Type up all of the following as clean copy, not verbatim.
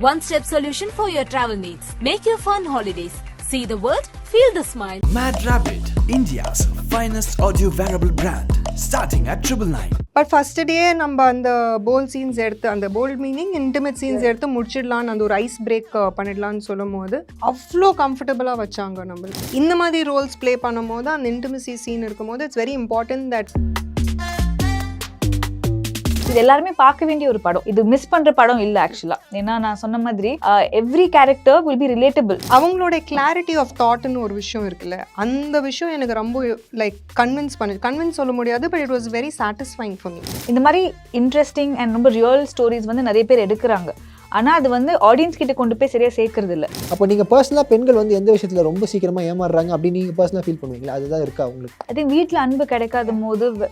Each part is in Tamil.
One-step solution for your travel needs. Make your fun holidays. See the world, feel the smile. Mad Rabbit, India's finest audio wearable brand, starting at 999. But first day நம்ம அந்த போல்ட் சீன்ஸ் எடுத்து அந்த போல்ட் மீனிங் இன்டிமேட் சீன்ஸ் எடுத்து முடிச்சிடலான்னு அந்த ஒரு ஐஸ் பிரேக் பண்ணிடலான்னு சொல்லும் போது அவ்வளோ கம்ஃபர்டபுளாக வச்சாங்க நம்மளுக்கு. இந்த மாதிரி ரோல்ஸ் ப்ளே பண்ணும் போது அந்த இன்டிமசி சீன் இருக்கும் போது இட்ஸ் வெரி இம்பார்ட்டன்ட் தட் இது எல்லாருமே பார்க்க வேண்டிய ஒரு படம். இது மிஸ் பண்ற படம் இல்லை ஆக்சுவலா. ஏன்னா நான் சொன்ன மாதிரி every character will be relatable. அவங்களோட கிளாரிட்டி ஆஃப் தாட்னு ஒரு விஷயம் இருக்குல்ல, அந்த விஷயம் எனக்கு ரொம்ப லைக் கன்வின்ஸ் சொல்ல முடியாது, but it was very satisfying for me. இந்த மாதிரி இன்ட்ரெஸ்டிங் அண்ட் ரொம்ப ரியல் ஸ்டோரிஸ் வந்து நிறைய பேர் எடுக்கிறாங்க. ஆனால் அது வந்து ஆடியன்ஸ் கிட்ட கொண்டு போய் சரியாக சேர்க்கறது இல்லை. அப்போ நீங்கள் பர்சனலாக பெண்கள் வந்து எந்த விஷயத்தில் ரொம்ப சீக்கிரமாக ஏமாறுறாங்க அப்படின்னு நீங்கள் பர்சனலாக ஃபீல் பண்ணுவீங்களா? அதுதான் இருக்கா உங்களுக்கு? ஐ திங்க் வீட்டில் அன்பு கிடைக்காத போது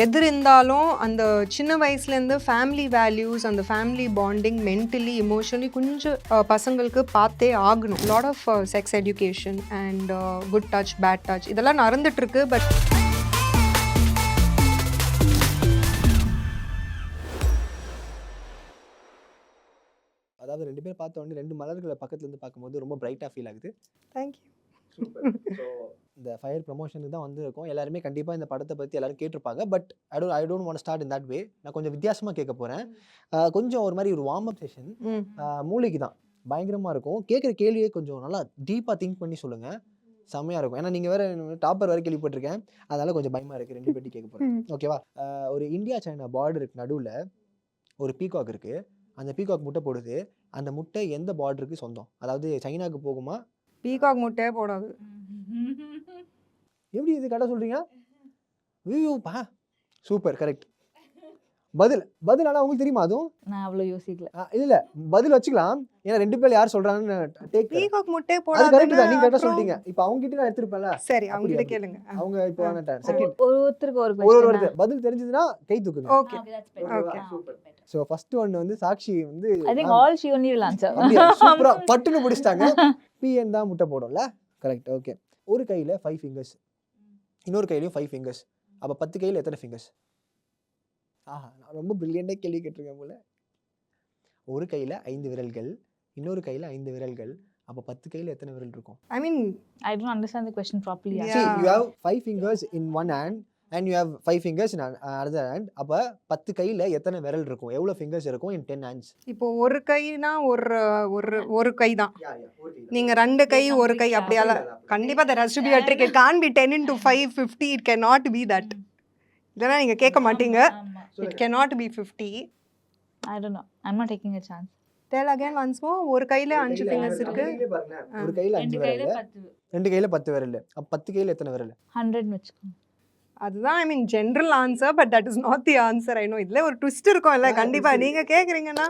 எது இருந்தாலும் அந்த சின்ன வயசுலேருந்து ஃபேமிலி வேல்யூஸ் அந்த ஃபேமிலி பாண்டிங் மென்டலி இமோஷனலி கொஞ்சம் பசங்களுக்கு பார்த்தே ஆகணும். Lot of sex education and good touch bad touch இதெல்லாம் நடந்துட்டுருக்கு. பட் அதாவது ரெண்டு பேர் பார்த்த உடனே ரெண்டு மலர்களை பக்கத்துலேருந்து பார்க்கும்போது ரொம்ப பிரைட்டாக ஃபீல் ஆகுது. தேங்க்யூ. ஸோ இந்த ஃபயர் ப்ரமோஷனுக்கு தான் வந்திருக்கோம். எல்லாருமே கண்டிப்பாக இந்த படத்தை பற்றி எல்லாரும் கேட்டிருப்பாங்க. But I don't want start in that way. நான் கொஞ்சம் வித்தியாசமாக கேட்க போகிறேன். கொஞ்சம் ஒரு மாதிரி ஒரு வார்ம் அப் செஷன். மூளைக்கு தான் பயங்கரமாக இருக்கும். கேட்குற கேள்வியே கொஞ்சம் நல்லா டீப்பாக திங்க் பண்ணி சொல்லுங்கள். செம்மையாக இருக்கும். ஏன்னா நீங்கள் வேறு டாப்பர் வேறு கேள்விப்பட்டிருக்கேன், அதனால் கொஞ்சம் பயமாக இருக்குது. ரெண்டு பேட்டி கேட்க போகிறேன். ஓகேவா? ஒரு இந்தியா சைனா பார்டருக்கு நடுவில் ஒரு பீகாக் இருக்குது. அந்த பீகாக் முட்டை போடுது. அந்த முட்டை எந்த பார்டருக்கு சொந்தம்? அதாவது சைனாவுக்கு போகுமா? பீகாக் முட்டையே போடாது. எப்படி இது கரெக்டாக சொல்கிறீங்க? ஐயோப்பா சூப்பர், கரெக்ட். பதில் ஆனால் உங்களுக்கு தெரியுமா? அதுவும் நான் அவ்வளோ யோசிக்கல. இல்லை பதில் வச்சுக்கலாம். ஏன்னா ரெண்டு பேர் யார் சொல்கிறாங்கன்னு டேக். பீகாக் முட்டையே அது போடாது. கரெக்ட் தான், நீங்கள் கரெக்டாக சொல்லிட்டீங்க. இப்போ அவங்க கிட்ட நான் எடுத்துருப்பேன்ல. சரி, அவங்க கிட்ட கேளுங்க. அவங்க இப்போ செகண்ட் ஒருத்தருக்கு ஒரு ஒருத்தர் பதில் தெரிஞ்சதுன்னா கை தூக்குங்க. Okay okay. So first one வந்து சாக்ஷி வந்து I think all she only will answer. சூப்பரா பட்டுன்னு பிடிச்சிட்டாங்க. பிஎன் தான் முட்டை போடும்ல. கரெக்ட். ஓகே. ஒரு கையில் 5 ஃபிங்கர்ஸ், இன்னொரு கையிலையும் 5 ஃபிங்கர்ஸ். அப்போ 10 கையில் எத்தனை ஃபிங்கர்ஸ்? ஆஹா, நான் ரொம்ப பிரில்லியண்டாக கேள்வி கேட்டிருக்கேன் போல. ஒரு கையில் 5 விரல்கள், இன்னொரு கையில் 5 விரல்கள். அப்போ 10 கையில் எத்தனை விரல் இருக்கும்? ஐ மீன் I don't understand the question properly. See, you have 5 fingers in one hand and you have 5 fingers in another hand. அப்போ 10 கையில் எத்தனை விரல் இருக்கும்? எவ்வளோ ஃபிங்கர்ஸ் இருக்கும் in 10 hands? இப்போ ஒரு கைனா ஒரு கை தான். நீங்க ரெண்டு கை ஒரு கை அப்படியால கண்டிப்பா there has to be a trick. It can't be 10 into 5 50. It cannot be that. இதெல்லாம் நீங்க கேட்க மாட்டீங்க. It cannot be 50. I don't know. I'm not taking a chance. Tell again once more. ஒரு கையில 5 fingers இருக்கு. ஒரு கையில் 5 விரல், ரெண்டு கையில் 10 விரல். அப்போ 10 கையில் எத்தனை விரல்? 100 வெச்சுக்கோங்க. அதுதான் I mean general answer, but that is not the answer. I know இதுல ஒரு ட்விஸ்ட் இருக்கும் இல்ல. கண்டிப்பா நீங்க கேக்குறீங்கன்னா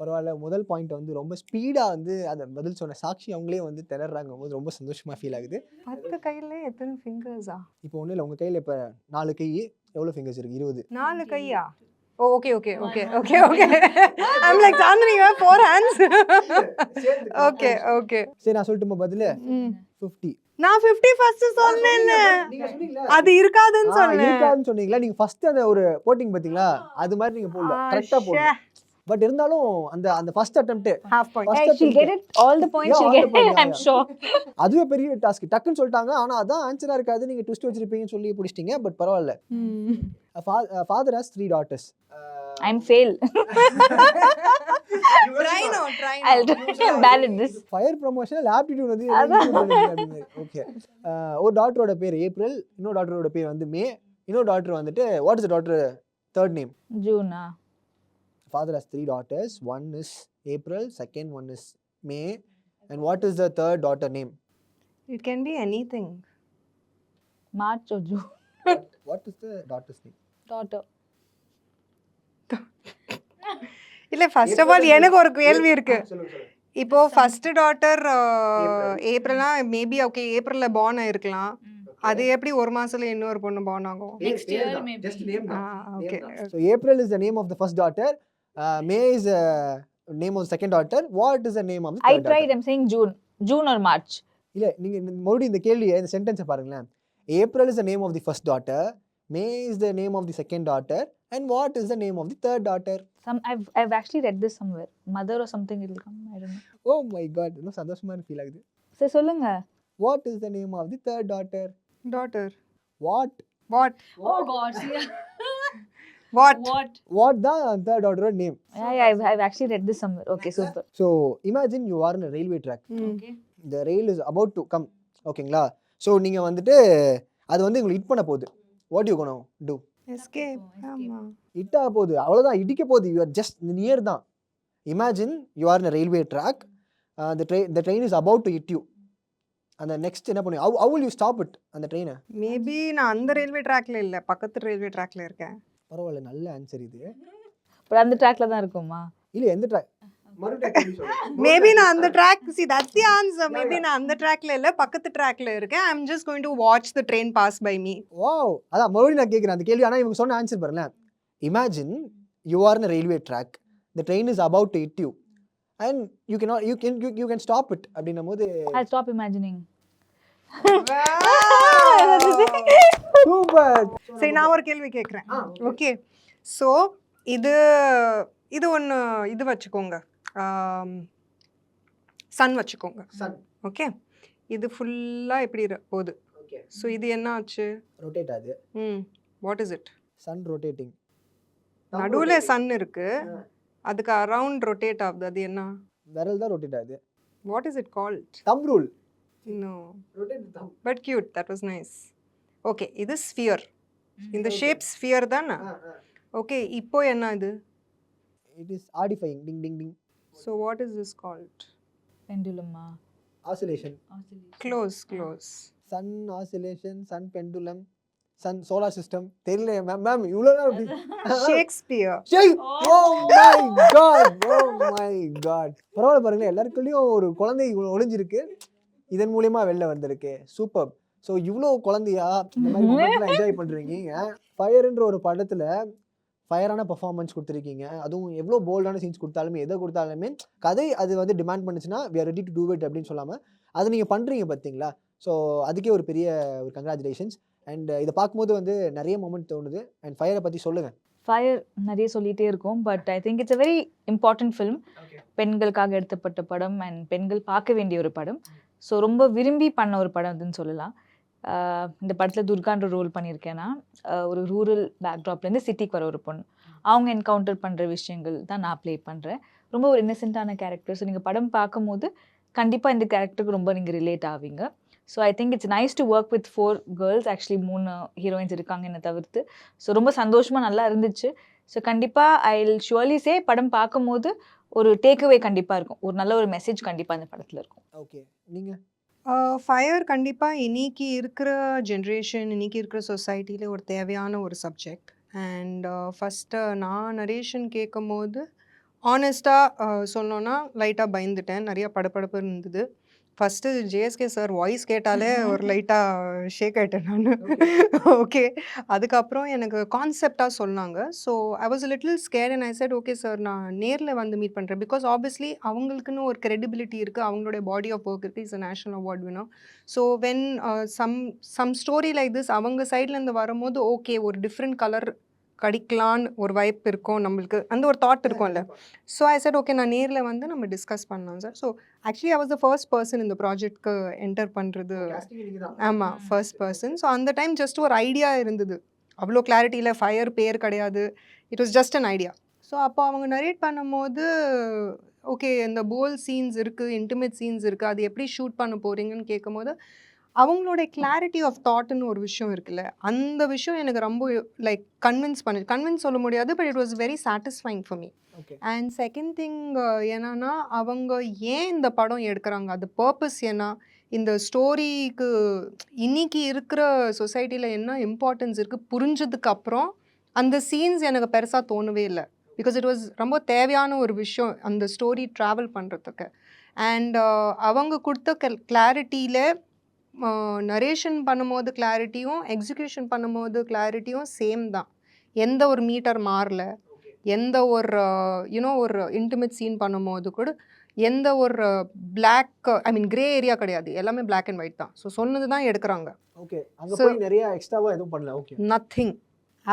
பரவாயில்ல. முதல் பாயிண்ட் வந்து ரொம்ப ஸ்பீடாக வந்து அந்த பதில் சொன்ன சாக்ஷி அவங்களே வந்து திணறாங்க போது ரொம்ப சந்தோஷமாக ஃபீல் ஆகுது. 10 கையில எத்தனை ஃபிங்கர்ஸா? இப்போ ஒன்றும் இல்லை, உங்கள் கையில் இப்போ 4 கை, எவ்வளோ ஃபிங்கர்ஸ் இருக்குது? 20. 4 கையா? Okay. I'm like Chandni, you have 4 hands. Okay. சரி, நான் சொல்லட்டுமா பதில்? 50. நான் 50 ஃபர்ஸ்ட் சொன்னேன். அது இருக்காதுன்னு சொன்னேன். இருக்காதுன்னு சொன்னீங்களா? நீங்க ஃபர்ஸ்ட் அந்த ஒரு போட்டிங் பாத்தீங்களா, அது மாதிரி நீங்க போடல. கரெக்ட்டா போடுங்க. பட் இருந்தாலும் அந்த first attempt half point. She'll get it, all the points she'll get it, I'm sure. அதுவே பெரிய டாஸ்க். டக்குன்னு சொல்லிட்டாங்க, ஆனா அதான் ஆன்சரா இருக்காது, நீங்க ட்விஸ்ட் வச்சிருப்பீங்கன்னு சொல்லி பிடிச்சிட்டீங்க. பட் பரவாயில்ல. Father has 3 daughters. I'm fail. Try no. I'm bad at this. Fire promotional aptitude வந்து ஓகே. ஒரு டாட்டரோட பேர் ஏப்ரல், இன்னொரு டாட்டரோட பேர் வந்து மே, இன்னொரு டாட்டர் வந்துட்டு what is the daughter third name? June. Father has 3 daughters. One is April, second one is May, and what is the third daughter name? It can be anything. March or June. What is the daughter's name? Daughter. இல்ல ஃபர்ஸ்ட் ஆஃப் ஆல் எனக்கு ஒரு கேள்வி இருக்கு. இப்போ ஃபர்ஸ்ட் டாட்டர் ஏப்ரல்னா மேபி ஓகே ஏப்ரல்ல born ஆயிருக்கலாம். அது எப்படி ஒரு மாசத்துல இன்னொரு பொண்ணு born ஆகும்? Next year maybe. Just name. Okay. So April is the name of the first daughter. May is the name of the second daughter. What is the name of the third I tried. daughter? I'm saying June or March. இல்ல நீங்க மறுபடியும் இந்த கேள்வியை இந்த சென்டென்ஸை பாருங்களேன். April is the name of the first daughter. May is the name of the second daughter. And what is the name of the third daughter? I've actually read this somewhere. Mother or something it will come. I don't know. Oh my God, இன்னும் சந்தோஷமான ஃபீல் ஆகுது. சரி சொல்லுங்க. What is the name of the third daughter? daughter. What What? Oh God. What? What தான் தேர்ட் டாட்டரோட name. Yeah, I've actually read this somewhere. Okay, super. So imagine you are in railway track. Okay. The rail is about to come. ஓகேங்களா? ஸோ நீங்கள் வந்துட்டு அது வந்து உங்களுக்கு ஹிட் பண்ண போகுது. What you gonna do? Escape. ஆமா. ஹிட் ஆக போகுது, அவ்வளோதான், இடிக்க போகுது. யூ ஆர் ஜஸ்ட் நியர் தான். Imagine you are in railway track. The train is about to hit you. அந்த நெக்ஸ்ட் என்ன பண்ணுவீங்க? how will you stop it அந்த ட்ரெயினை? மேபி நான் அந்த ரயில்வே ட்ராக்ல இல்ல, பக்கத்து ரயில்வே ட்ராக்ல இருக்கேன். பரவாயில்ல, நல்ல ஆன்சர் இது. பட் அந்த ட்ராக்ல தான் இருக்குமா? இல்ல, எந்த ட்ராக்? மேபி நான் அந்த track, see that's the answer. Maybe நான் அந்த ட்ராக்ல இல்ல, பக்கத்து ட்ராக்ல இருக்கேன். I'm just going to watch the train pass by me. Wow, அதான் மறுபடியும் நான் கேட்குறேன் அந்த கேள்வி. ஆனால் இவங்க சொன்ன ஆன்சர் பாருங்களேன். Imagine you are in railway track, the train is about to hit you and you can stop it அப்படின்னும் போது I'll stop imagining. சூப்பர். சரி, நான் ஒரு கேள்வி கேட்குறேன். ஓகே, ஸோ இது ஒன்று இது வச்சுக்கோங்க, சன் வச்சுக்கோங்க. சன். ஓகே, இது ஃபுல்லாக எப்படி போகுது? ஓகே, ஸோ இது என்ன ஆச்சு? ரொட்டேட் ஆகுது. What is it? Sun rotating. நடுவில் சன் இருக்கு, அதுக்கு அரவுண்ட் ரொட்டேட் ஆகுது, அது என்ன? விரல் தான் ரொட்டேட் ஆகுது. What is it called? Thumb rule. No, rotate thumb. But cute, that was nice. Okay, இது ஸ்பியர், இந்த ஷேப் ஸ்பியர் தானே? ஓகே, இப்போ என்ன இது? இட் இஸ் ஆடிஃபைங். Ding ding ding. So what is this called? Pendulum. Oscillation. Close. Sun oscillation, sun pendulum, sun solar system. தெரியல மேம், இவ்வளோ ஷேக்ஸ்பியர். பரவாயில்ல பாருங்களேன், எல்லாருக்குள்ளேயும் ஒரு குழந்தை ஒளிஞ்சிருக்கு, இதன் மூலியமா வெளில வந்திருக்கு. சூப்பர். ஸோ இவ்வளோ குழந்தையா இந்த மாதிரி என்ஜாய் பண்ணுறீங்க. ஃபயர்ன்ற ஒரு படத்தில் ஃபயரான பர்ஃபார்மன்ஸ் கொடுத்துருக்கீங்க. அதுவும் எவ்வளோ போல்டான சீன்ஸ் கொடுத்தாலுமே, எதை கொடுத்தாலுமே கதை அது வந்து டிமாண்ட் பண்ணுச்சுன்னா we are ready to do it அப்படின்னு சொல்லாமல் அது நீங்கள் பண்ணுறீங்க பார்த்தீங்களா? ஸோ அதுக்கே ஒரு பெரிய ஒரு கங்க்ராச்சுலேஷன்ஸ். அண்ட் இதை பார்க்கும்போது வந்து நிறைய மொமெண்ட் தோணுது. அண்ட் ஃபயரை பற்றி சொல்லுங்கள். ஃபயர் நிறைய சொல்லிகிட்டே இருக்கும், but I think it's a very important film. பெண்களுக்காக எடுத்தப்பட்ட படம் அண்ட் பெண்கள் பார்க்க வேண்டிய ஒரு படம். ஸோ ரொம்ப விரும்பி பண்ண ஒரு படம் அதுன்னு சொல்லலாம். இந்த படத்தில் துர்கான்ற ரோல் பண்ணியிருக்கேன்னா, ஒரு ரூரல் பேக்ட்ராப்லேருந்து சிட்டிக்கு வர ஒரு பொண்ணு, அவங்க என்கவுண்டர் பண்ணுற விஷயங்கள் தான் நான் ப்ளே பண்ணுறேன். ரொம்ப ஒரு இன்னசென்ட்டான கேரக்டர். ஸோ நீங்கள் படம் பார்க்கும்போது கண்டிப்பாக இந்த கேரக்டருக்கு ரொம்ப நீங்கள் ரிலேட் ஆவீங்க. So I think it's nice to work with 4 girls. Actually 3 heroines இருக்காங்க என்னை தவிர்த்து. ஸோ ரொம்ப சந்தோஷமாக நல்லா இருந்துச்சு. ஸோ கண்டிப்பாக ஐ வில் ஷுவர்லி சே படம் பார்க்கும்போது ஒரு டேக்அவே கண்டிப்பாக இருக்கும், ஒரு நல்ல ஒரு மெசேஜ் கண்டிப்பாக இந்த படத்தில் இருக்கும். ஓகே, நீங்கள்? ஃபயர் கண்டிப்பாக இன்னைக்கு இருக்கிற ஜென்ரேஷன், இன்னைக்கு இருக்கிற சொசைட்டியில் ஒரு தேவையான ஒரு சப்ஜெக்ட். அண்ட் ஃபஸ்ட்டு நான் நரேஷன் கேட்கும் போது ஆனஸ்ட்டாக சொல்லணுன்னா லைட்டாக பயந்துட்டேன், நிறையா படபடப்பு இருந்தது. ஃபஸ்ட்டு ஜேஎஸ்கே சார் வாய்ஸ் கேட்டாலே ஒரு லைட்டாக ஷேக் ஆகிட்டேன் நான். ஓகே, அதுக்கப்புறம் எனக்கு கான்செப்டாக சொன்னாங்க. So I was little scared and I said okay sir, நான் நேரில் வந்து மீட் பண்ணுறேன். பிகாஸ் ஆப்வியஸ்லி அவங்களுக்குன்னு ஒரு கிரெடிபிலிட்டி இருக்குது, அவங்களுடைய பாடி ஆஃப் ஒர்க் இருக்குது. இட்ஸ் அ நேஷனல் அவார்ட் வேணும். So when some story like this அவங்க சைட்லேருந்து வரும்போது ஓகே, ஒரு டிஃப்ரெண்ட் கலர் கிடைக்கலான்னு ஒரு வாய்ப்பு இருக்கும் நம்மளுக்கு, அந்த ஒரு தாட் இருக்கும்ல. ஸோ ஐ செட் ஓகே, நான் நேரில் வந்து நம்ம டிஸ்கஸ் பண்ணலாம் sir. So actually I was the first person இந்த ப்ராஜெக்ட்க்கு என்டர் பண்ணுறது. ஆமாம், ஃபர்ஸ்ட் பர்சன். ஸோ அந்த டைம் ஜஸ்ட் ஒரு ஐடியா இருந்தது, அவ்வளோ கிளாரிட்டியில் ஃபயர் பேர் கிடையாது. It was just an idea. So அப்போ அவங்க நரேட் பண்ணும்போது ஓகே, இந்த போல் சீன்ஸ் இருக்குது, இன்டிமேட் சீன்ஸ் இருக்குது, அது எப்படி ஷூட் பண்ண போகிறீங்கன்னு கேட்கும்போது அவங்களோட கிளாரிட்டி ஆஃப் தாட்னு ஒரு விஷயம் இருக்குல்ல, அந்த விஷயம் எனக்கு ரொம்ப லைக் கன்வின்ஸ் சொல்ல முடியாது, but it was very satisfying for me. And second thing என்னன்னா, அவங்க ஏன் இந்த படம் எடுக்கிறாங்க, அது பர்பஸ் என்ன, இந்த ஸ்டோரிக்கு இன்னைக்கு இருக்கிற சொசைட்டியில் என்ன இம்பார்ட்டன்ஸ் இருக்குது புரிஞ்சதுக்கப்புறம் அந்த சீன்ஸ் எனக்கு பெருசாக தோணவே இல்லை. பிகாஸ் இட் வாஸ் ரொம்ப தேவையான ஒரு விஷயம் அந்த ஸ்டோரி ட்ராவல் பண்ணுறதுக்கு. அண்ட் அவங்க கொடுத்த கிளாரிட்டியில் நரேஷன் பண்ணும்போது கிளாரிட்டியும் எக்ஸிக்யூஷன் பண்ணும்போது கிளாரிட்டியும் சேம் தான். எந்த ஒரு மீட்டர் மாறல, எந்த ஒரு ஒரு இன்டிமேட் சீன் பண்ணும்போது கூட எந்த ஒரு பிளாக் கிரே ஏரியா கிடையாது, எல்லாமே பிளாக் அண்ட் ஒயிட் தான். ஸோ சொன்னது தான் எடுக்கிறாங்க. ஓகே, அங்கே போய் நிறைய எக்ஸ்ட்ராவாக எதுவும் பண்ணல. Okay, nothing,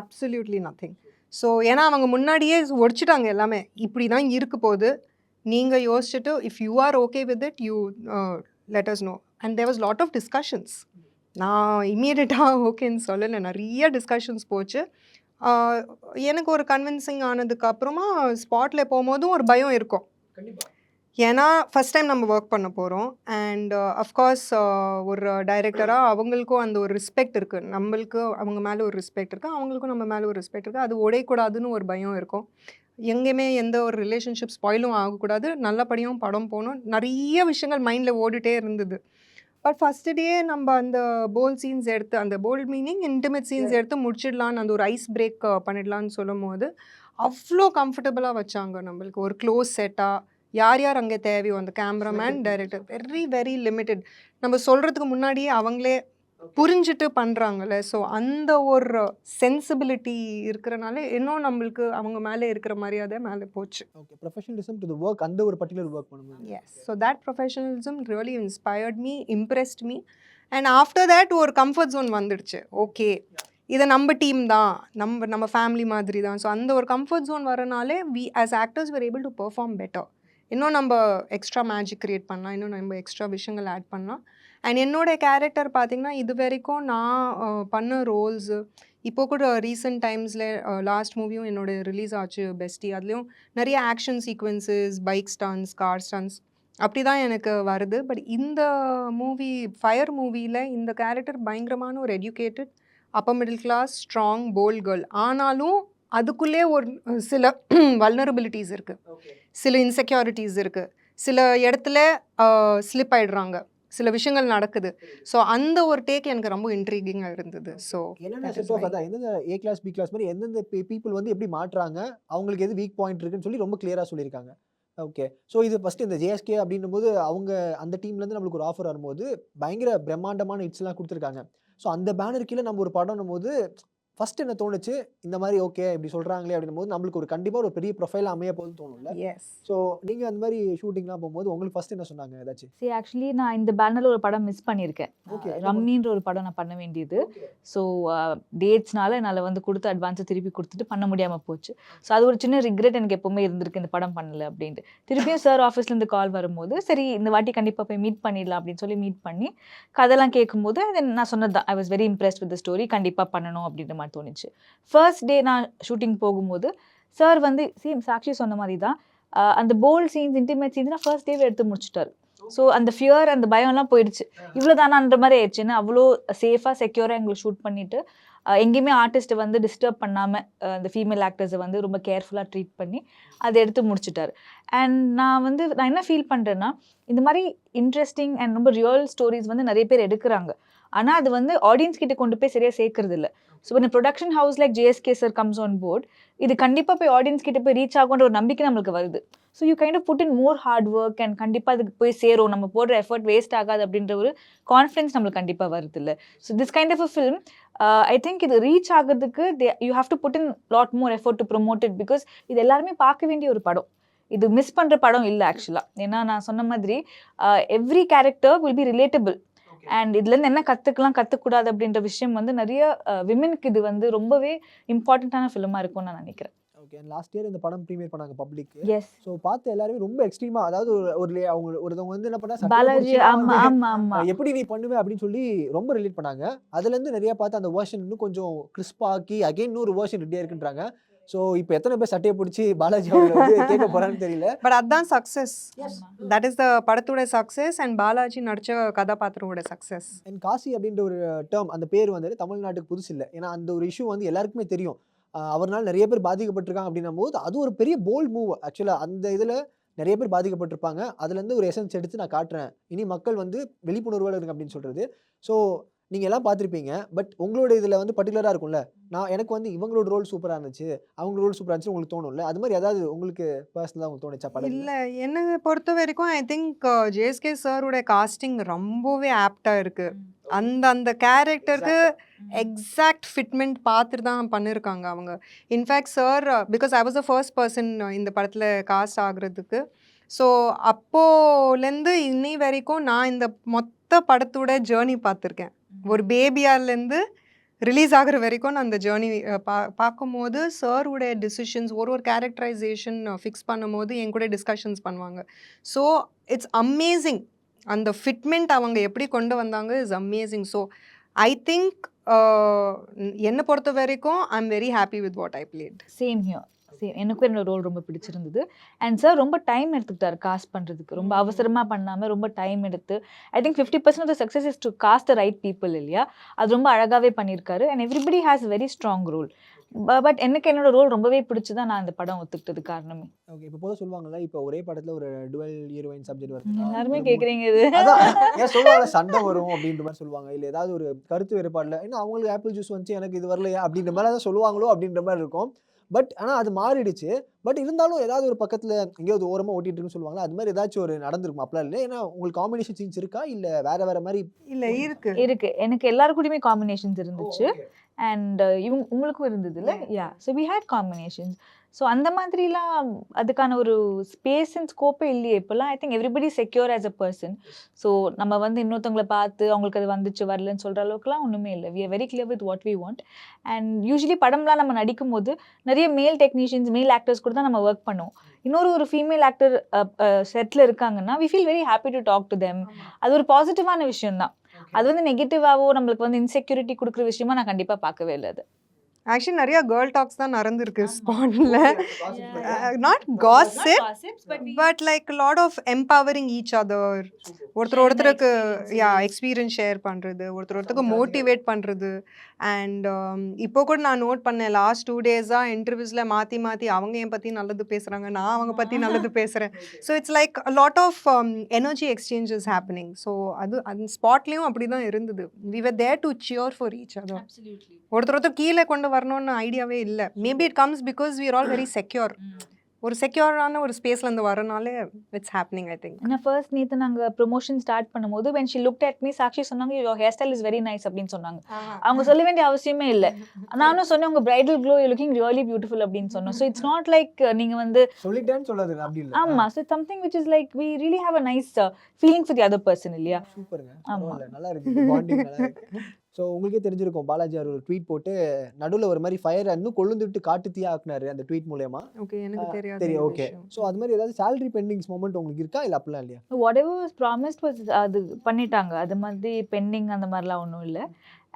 absolutely nothing. So ஏன்னா அவங்க முன்னாடியே ஒடிச்சிட்டாங்க எல்லாமே, இப்படி தான் இருக்க போகுது, நீங்கள் யோசிச்சுட்டு if you are okay with it you let us know. And there was lot of discussions. நான் இம்மீடியட்டாக ஓகேன்னு சொல்லலை, நிறைய டிஸ்கஷன்ஸ் போச்சு. எனக்கு ஒரு கன்வின்சிங் ஆனதுக்கு அப்புறமா ஸ்பாட்டில் போகும்போதும் ஒரு பயம் இருக்கும். ஏன்னா ஃபஸ்ட் டைம் நம்ம ஒர்க் பண்ண போகிறோம். அண்ட் அஃப்கோர்ஸ் ஒரு டைரக்டராக அவங்களுக்கும் அந்த ஒரு ரெஸ்பெக்ட் இருக்குது, நம்மளுக்கு அவங்க மேலே ஒரு ரெஸ்பெக்ட் இருக்குது, அவங்களுக்கும் நம்ம மேலே ஒரு ரெஸ்பெக்ட் இருக்குது. அது உடையக்கூடாதுன்னு ஒரு பயம் இருக்கும். எங்கேயுமே எந்த ஒரு ரிலேஷன்ஷிப் ஸ்பாயிலும் ஆகக்கூடாது, நல்லபடியும் படம் போகணும், நிறைய விஷயங்கள் மைண்டில் ஓடிட்டே இருந்தது. பட் ஃபஸ்ட்டு டே நம்ம அந்த போல்ட் சீன்ஸ் எடுத்து, அந்த போல்ட் மீனிங் இன்டிமேட் சீன்ஸ் எடுத்து முடிச்சிடலான்னு, அந்த ஒரு ஐஸ் பிரேக் பண்ணிடலான்னு சொல்லும் போது அவ்வளோ கம்ஃபர்டபுளாக வச்சாங்க நம்மளுக்கு. ஒரு க்ளோஸ் செட்டாக யார் யார் அங்கே தேவையோ, அந்த cameraman, director, very very limited. நம்ம சொல்கிறதுக்கு முன்னாடியே அவங்களே புரிஞ்சுட்டு பண்ணுறாங்கல்ல. ஸோ அந்த ஒரு சென்சிபிலிட்டி இருக்கிறனால இன்னும் நம்மளுக்கு அவங்க மேலே இருக்கிற மரியாதை மேலே போச்சு. Okay, professionalism to the work, அந்த ஒரு பர்டிகுலர் ஒர்க் பண்ணும்போது. Yes, so that professionalism really inspired me, impressed me. And after that ஒரு கம்ஃபர்ட் ஜோன் வந்துடுச்சு. ஓகே, இதை நம்ம டீம் தான், நம்ம ஃபேமிலி மாதிரி தான். ஸோ அந்த ஒரு கம்ஃபர்ட் ஜோன் வரனாலே we as actors were able to perform better. இன்னும் நம்ம எக்ஸ்ட்ரா மேஜிக் க்ரியேட் பண்ணலாம், இன்னும் நம்ம எக்ஸ்ட்ரா விஷயங்கள் ஆட் பண்ணலாம். அண்ட் என்னோடய கேரக்டர் பார்த்திங்கன்னா, இது வரைக்கும் நான் பண்ண ரோல்ஸு இப்போ கூட ரீசெண்ட் டைம்ஸில் லாஸ்ட் மூவியும் என்னோட ரிலீஸ் ஆச்சு பெஸ்டி, அதுலேயும் நிறைய action sequences, bike stunts, car stunts அப்படி தான் எனக்கு வருது. பட் இந்த மூவி ஃபயர் மூவியில் இந்த கேரக்டர் பயங்கரமான ஒரு educated upper middle class strong bold girl. ஆனாலும் அதுக்குள்ளே ஒரு சில வல்னரபிலிட்டிஸ் இருக்குது, சில இன்செக்யூரிட்டிஸ் இருக்குது, சில இடத்துல ஸ்லிப் ஆகிடுறாங்க, சில விஷயங்கள் நடக்குது. ஸோ அந்த ஒரு டேக் எனக்கு ரொம்ப இன்ட்ரீகிங்காக இருந்தது. ஸோ எந்தெந்த ஏ கிளாஸ் பி கிளாஸ் மாதிரி எந்தெந்த பீப்புள் வந்து எப்படி மாற்றுறாங்க, அவங்களுக்கு எது வீக் பாயிண்ட் இருக்குன்னு சொல்லி ரொம்ப கிளியராக சொல்லியிருக்காங்க. ஓகே, ஸோ இது ஃபஸ்ட்டு இந்த ஜேஎஸ்கே அப்படின்னும் போது அவங்க அந்த டீம்லேருந்து நம்மளுக்கு ஒரு ஆஃபர் வரும்போது பயங்கர பிரம்மாண்டமான ஹிட்ஸ்லாம் கொடுத்துருக்காங்க. ஸோ அந்த பேனர் கீழே நம்ம ஒரு படம்னும் போது ஃபர்ஸ்ட் என்ன தோணுச்சு, இந்த மாதிரி ஓகே இப்படி சொல்கிறாங்களே அப்படின்னும் போது நம்மளுக்கு ஒரு கண்டிப்பாக ஒரு பெரிய ப்ரொஃபைல் அமைய போகுதுன்னு தோணும்ல. எஸ். ஸோ நீங்கள் அந்த மாதிரி ஷூட்டிங்லாம் போகும்போது உங்களுக்கு ஃபர்ஸ்ட் என்ன சொன்னாங்க ஏதாச்சும்? சரி, ஆக்சுவலி நான் இந்த பேனரில் ஒரு படம் மிஸ் பண்ணியிருக்கேன். ஓகே, ரம்மின்ற ஒரு படம் நான் பண்ண வேண்டியது. ஸோ டேட்ஸ்னால என்னால் வந்து கொடுத்து அட்வான்ஸை திருப்பி கொடுத்துட்டு பண்ண முடியாமல் போச்சு. ஸோ அது ஒரு சின்ன ரிக்ரெட் எனக்கு எப்போவுமே இருந்திருக்கு, இந்த படம் பண்ணல அப்படின்ட்டு. திருப்பியும் சார் ஆஃபீஸ்லேருந்து கால் வரும்போது சரி இந்த வாட்டி கண்டிப்பாக போய் மீட் பண்ணிடலாம் அப்படின்னு சொல்லி மீட் பண்ணி கதையெல்லாம் கேட்கும்போது நான் சொன்னது தான், I was very impressed with the story, கண்டிப்பாக பண்ணணும் அப்படின்ற மாதிரி தோணுச்சு. ஃபர்ஸ்ட் டே நான் ஷூட்டிங் போகும்போது சார் வந்து சாக்ஷி சொன்ன மாதிரி தான் அந்த போல்ட் சீன்ஸ், இன்டிமேட் சீன்ஸ்லாம் ஃபர்ஸ்ட் டேவே எடுத்து முடிச்சுட்டாரு. ஸோ அந்த ஃபியர், அந்த பயம்லாம் போயிடுச்சு. இவ்வளோதானான்ற மாதிரி ஆயிடுச்சுன்னு அவ்வளோ சேஃபாக செக்யூராக எங்களுக்கு ஷூட் பண்ணிவிட்டு எங்கேயுமே ஆர்டிஸ்ட்டை வந்து டிஸ்டர்ப் பண்ணாமல் அந்த ஃபீமேல் ஆக்டர்ஸை வந்து ரொம்ப கேர்ஃபுல்லாக ட்ரீட் பண்ணி அதை எடுத்து முடிச்சுட்டாரு. அண்ட் நான் என்ன ஃபீல் பண்ணுறேன்னா, இந்த மாதிரி இன்ட்ரெஸ்டிங் அண்ட் ரொம்ப ரியல் ஸ்டோரிஸ் வந்து நிறைய பேர் எடுக்கிறாங்க, ஆனால் அது வந்து ஆடியன்ஸ் கிட்ட கொண்டு போய் சரியாக சேர்க்கறது இல்லை. ஸோ இந்த production house like JSK sir comes on board, இது கண்டிப்பாக போய் ஆடியன்ஸ் கிட்ட போய் ரீச் ஆகுன்ற ஒரு நம்பிக்கை நம்மளுக்கு வருது. So you kind of put in more hard work and கண்டிப்பாக அதுக்கு போய் சேரும், நம்ம போடுற எஃபர்ட் வேஸ்ட் ஆகாது அப்படின்ற ஒரு கான்ஃபிடன்ஸ் நம்மளுக்கு கண்டிப்பாக வருது இல்லை. So this kind of a film I think இது ரீச் ஆகிறதுக்கு you have to put in lot more effort to promote it, because இது எல்லாருமே பார்க்க வேண்டிய ஒரு படம், இது மிஸ் பண்ணுற படம் இல்லை ஆக்சுவலாக. ஏன்னா நான் சொன்ன மாதிரி every character will be relatable and இதுலேருந்து என்ன கற்றுக்கலாம் கற்றுக்கூடாது அப்படின்ற விஷயம் வந்து நிறைய விமெனுக்கு இது வந்து ரொம்பவே இம்பார்ட்டண்ட்டான ஃபிலிமாக இருக்கும்னு நான் நினைக்கிறேன். ஓகே, லாஸ்ட் இயர் இந்த படம் ப்ரீமியர் பண்ணாங்க பப்ளிக். எஸ். ஸோ பார்த்து எல்லாருமே ரொம்ப எக்ஸ்ட்ரீமா, அதாவது அவங்க ஒருத்தவங்க வந்து என்ன பண்ணா பாலாஜி, ஆமா ஆமா ஆமா, எப்படி நீ பண்ணுவே அப்படின்னு சொல்லி ரொம்ப ரிலேட் பண்ணாங்க. அதுலேருந்து நிறைய பார்த்து அந்த வேர்ஷன் இன்னும் கொஞ்சம் கிறிஸ்பாக்கி அகைன் இன்னொரு வேர்ஷன் ரெடியாக இருக்குன்றாங்க. ஸோ இப்போ எத்தனை பேர் சட்டையை பிடிச்சி பாலாஜி அவங்களை வந்து கேட்க போறான்னு தெரியல. பட் அதுதான் சக்ஸஸ், தட் இஸ் த படத்தோட சக்ஸஸ் அண்ட் பாலாஜி நடிச்ச கதாபாத்திரோட சக்ஸஸ். அண்ட் காசி அப்படின்ற ஒரு டேர்ம், அந்த பேர் வந்து தமிழ்நாட்டுக்கு புதுசு இல்லை. ஏன்னா அந்த ஒரு இஷ்யூ வந்து எல்லாருக்குமே தெரியும். அவர்னால நிறைய பேர் பாதிக்கப்பட்டிருக்காங்க அப்படின்னும் போது அது ஒரு பெரிய போல்ட் மூவ். ஆக்சுவலாக அந்த இதில் நிறைய பேர் பாதிக்கப்பட்டிருப்பாங்க, அதுலேருந்து ஒரு எசன்ஸ் எடுத்து நான் காட்டுறேன், இனி மக்கள் வந்து விழிப்புணர்வோடு இருங்க அப்படின்னு சொல்கிறது. ஸோ நீங்கள் எல்லாம் பார்த்துருப்பீங்க, பட் உங்களோட இதில் வந்து பர்டிகுலராக இருக்கும்ல, எனக்கு வந்து இவங்களோட ரோல் சூப்பராக இருந்துச்சு, அவங்களோட ரோல் சூப்பராக இருந்துச்சு உங்களுக்கு தோணும்ல, அது மாதிரி ஏதாவது உங்களுக்கு பர்சனலாக உங்களுக்கு தோணுச்சா படம்? இல்லை, என்னை பொறுத்த வரைக்கும் ஐ திங்க் ஜேஎஸ்கே சாரோட காஸ்டிங் ரொம்பவே ஆப்டாக இருக்குது. அந்த கேரக்டருக்கு எக்ஸாக்ட் ஃபிட்மெண்ட் பார்த்துட்டு தான் பண்ணியிருக்காங்க அவங்க. In fact sir, because I was the first person இந்த படத்தில் காஸ்ட் ஆகுறதுக்கு. ஸோ அப்போலேருந்து இன்னி வரைக்கும் நான் இந்த மொத்த படத்தோட ஜேர்னி பார்த்துருக்கேன். ஒரு பேபியார்லேருந்து ரிலீஸ் ஆகுற வரைக்கும் நான் அந்த ஜேர்னி பார்க்கும்போது சாருடைய டிசிஷன்ஸ் ஒரு கேரக்டரைசேஷன் ஃபிக்ஸ் பண்ணும்போது என் கூட டிஸ்கஷன்ஸ் பண்ணுவாங்க. So it's amazing. அந்த ஃபிட்மெண்ட் அவங்க எப்படி கொண்டு வந்தாங்க is amazing. So I think என்னை பொறுத்த வரைக்கும் I am very happy with what I played. Same here. எனக்கும் என்னோட ரோல் ரொம்ப பிடிச்சிருந்தது. அண்ட் சார் ரொம்ப டைம் எடுத்துக்கிட்டாரு காஸ்ட் பண்ணுறதுக்கு. ரொம்ப அவசரமாக பண்ணாமல் ரொம்ப டைம் எடுத்து I think 50% of the success is to cast the right people இல்லையா? அது ரொம்ப அழகாகவே பண்ணியிருக்காரு. And everybody has very strong role. But எனக்கு என்னோட ரோல் ரொம்பவே பிடிச்சி தான் நான் இந்த படம் ஒத்துக்கிட்டது காரணமே. ஓகே, இப்போ போதும் சொல்லுவாங்கல்ல, இப்போ ஒரே படத்தில் ஒரு டுவல் ஹீரோயின் சப்ஜெக்ட் வருது, எல்லாருமே கேட்குறீங்க இது. ஏன் சொல்லுவாங்க சண்டை வரும் அப்படின்ற மாதிரி சொல்லுவாங்க, இல்லை ஏதாவது ஒரு கருத்து வேறுபாடில் ஏன்னா அவங்களுக்கு ஆப்பிள் ஜூஸ் வந்துச்சு எனக்கு இது வரலையா அப்படின்ற மாதிரி தான் சொல்லுவாங்களோ அப்படின்ற மாதிரி இருக்கும். பட் ஆனால் அது மாறிடுச்சு. பட் இருந்தாலும் ஏதாவது ஒரு பக்கத்தில் எங்கேயாவது ஓரமாக ஓட்டிட்டு இருக்குன்னு சொல்லுவாங்களா, அது மாதிரி ஏதாச்சும் ஒரு நடந்திருக்கும் அப்பலாம் இல்லை? ஏன்னா உங்களுக்கு காம்பினேஷன் சீன்ஸ் இருக்கா இல்லை வேற மாதிரி? இல்லை இருக்கு. எனக்கு எல்லாரு கூடயுமே காம்பினேஷன்ஸ் இருந்துச்சு. அண்ட் உங்களுக்கும் இருந்தது இல்லை? Yeah. So we had combinations. So அந்த மாதிரிலாம் அதுக்கான ஒரு ஸ்பேஸ் அண்ட் ஸ்கோப்பே இல்லையே இப்போல்லாம். I think everybody secure as a person. So நம்ம வந்து இன்னொருத்தவங்களை பார்த்து அவங்களுக்கு அது வந்துச்சு வரலன்னு சொல்கிற அளவுக்குலாம் ஒன்றுமே இல்லை. We are very clear with what we want. And usually படம்லாம் நம்ம நடிக்கும் போது நிறைய மேல் டெக்னீஷியன்ஸ் மேல் ஆக்டர்ஸ் கூட தான் நம்ம ஒர்க் பண்ணுவோம். ஒரு ஃபீமேல் ஆக்டர் செட்டில் இருக்காங்கன்னா we feel very happy to talk to them. அது ஒரு பாசிட்டிவான விஷயம் தான். அது வந்து நெகட்டிவாவோ நம்மளுக்கு வந்து இன்செக்யூரிட்டி கொடுக்குற விஷயமா நான் கண்டிப்பாக பார்க்கவே இல்லை. அது ஆக்சுவலி நிறைய கேர்ள் டாக்ஸ் தான் நடந்திருக்கு ஸ்பாட்ல. Not gossip but like lot of empowering each other. ஒருத்தருக்கு எக்ஸ்பீரியன்ஸ் ஷேர் பண்ணுறது, ஒருத்தருக்கு மோட்டிவேட் பண்ணுறது. அண்ட் இப்போ கூட நான் நோட் பண்ணேன், லாஸ்ட் 2 டேஸாக இன்டர்வியூஸில் மாற்றி அவங்க என் பற்றி நல்லது பேசுகிறாங்க, நான் அவங்க பற்றி நல்லது பேசுகிறேன். So it's like lot of energy exchanges happening. So அது ஸ்பாட்லேயும் அப்படி தான் இருந்தது. We were there to cheer for each other. ஒருத்தர் கீழே கொண்டு வரணும்னு ஐடியாவே இல்லை. Maybe it comes because we are all very secure. ஒரு செக்யூரான ஒரு ஸ்பேஸ்லேருந்து வரனாலே இட்ஸ் ஹேப்பனிங் ஐ திங்க். நான் ஃபர்ஸ்ட் நேற்று நாங்கள் ப்ரொமோஷன் ஸ்டார்ட் பண்ணும்போது when she looked at me, Sakshi சொன்னாங்க your hairstyle is very nice அப்படின்னு சொன்னாங்க. அவங்க சொல்ல வேண்டிய அவசியமே இல்லை. நானும் சொன்னேன் உங்கள் bridal glow you looking really beautiful அப்படின்னு சொன்னோம். ஸோ இட்ஸ் நாட் லைக் நீங்கள் வந்து சொல்லிட்டேன்னு சொல்லாது அப்படி இல்லை. ஆமாம். So something which is like we really have a nice feeling for the other person இல்லையா? சூப்பருங்க, நல்லா இருக்கு, பாண்டிங் நல்லா இருக்கு. ஸோ உங்களுக்கே தெரிஞ்சிருக்கும், பாலாஜி அவர் ஒரு ட்வீட் போட்டு நடுவில் ஒரு மாதிரி ஃபயர் இன்னும் கொழுந்து விட்டு காட்டு தீயா ஆக்குனாரு அந்த ட்வீட் மூலமா. ஓகே, எனக்கு தெரியாது. தெரியும். ஓகே, ஸோ அது மாதிரி ஏதாவது சேலரி பெண்டிங்ஸ் மொமெண்ட் உங்களுக்கு இருக்கா இல்லை அப்படிலாம் இல்லையா? whatever was promised was அது பண்ணிட்டாங்க. அது மாதிரி பெண்டிங் அந்த மாதிரிலாம் ஒன்றும் இல்லை.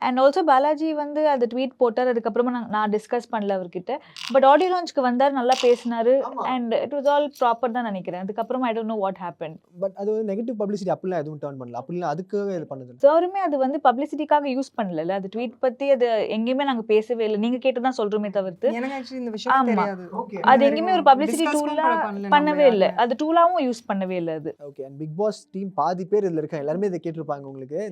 அண்ட் ஆல்சோ பாலாஜி வந்து அது ட்வீட் போட்டார். அதுக்கப்புறமா நான் டிஸ்கஸ் பண்ணல அவர்கிட்ட. பட் ஆடியோ லான்ச்க்கு வந்தார், நல்லா பேசினாரு. And it was all proper தான் நினைக்கிறேன். அதுக்கப்புறமா ஐ don't know what happen. But அது வந்து நெகட்டிவ் பப்ளிசிட்டி அப்படிலாம் எதுவும் டர்ன் பண்ணல, அப்படிலாம் அதுக்காக இது பண்ணுது சாருமே அது வந்து பப்ளிசிட்டிக்காக யூஸ் பண்ணல. அது ட்வீட் பற்றி அது எங்கேயுமே நாங்கள் பேசவே இல்லை. நீங்கள் கேட்டு தான் சொல்கிறோமே தவிர்த்து எனக்கு ஆக்சுவலி இந்த விஷயம் தெரியாது. அது எங்கேயுமே ஒரு பப்ளிசிட்டி டூலாக பண்ணவே இல்லை. அது டூலாகவும் யூஸ் பண்ணவே இல்லை அது. Okay, and big boss team பாதி பேர் இதில் இருக்காங்க, எல்லாருமே இதை கேட்டிருப்பாங்க. உங்களுக்கு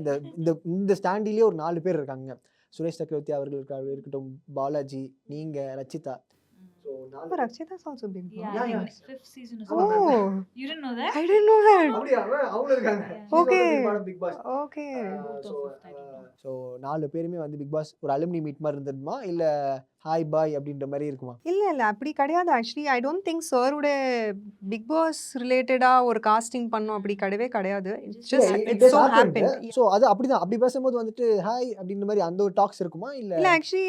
இந்த ஸ்டாண்டிலேயே ஒரு 4 பேர் இருக்காங்க. சுரேஷ் சக்கரவர்த்தி அவர்கள் இருக்கட்டும், பாலாஜி, நீங்க, Rachitha. Rachita is also Big Boss. Yeah, I think 5th season or Oh, something. You didn't know that? I didn't know that. அப்படியே அவங்க இருக்காங்க. Okay. Big boss. Okay. So 4 பேருமே வந்து பிக் பாஸ் ஒரு அலுமினி மீட் மாதிரி இருந்துமா இல்லை ஹாய் பாய் அப்படின்ற மாதிரி இருக்குமா? இல்லை அப்படி கிடையாது. ஆக்சுவலி ஐ டோன்ட் திங்க் சாரோட பிக் பாஸ் ரிலேட்டடாக ஒரு காஸ்டிங் பண்ணோம் அப்படி கிடையாது. ஸோ அது அப்படிதான். அப்படி பேசும்போது வந்துட்டு ஹாய் அப்படின்ற மாதிரி அந்த ஒரு டாக்ஸ் இருக்குமா? இல்லை ஆக்சுவலி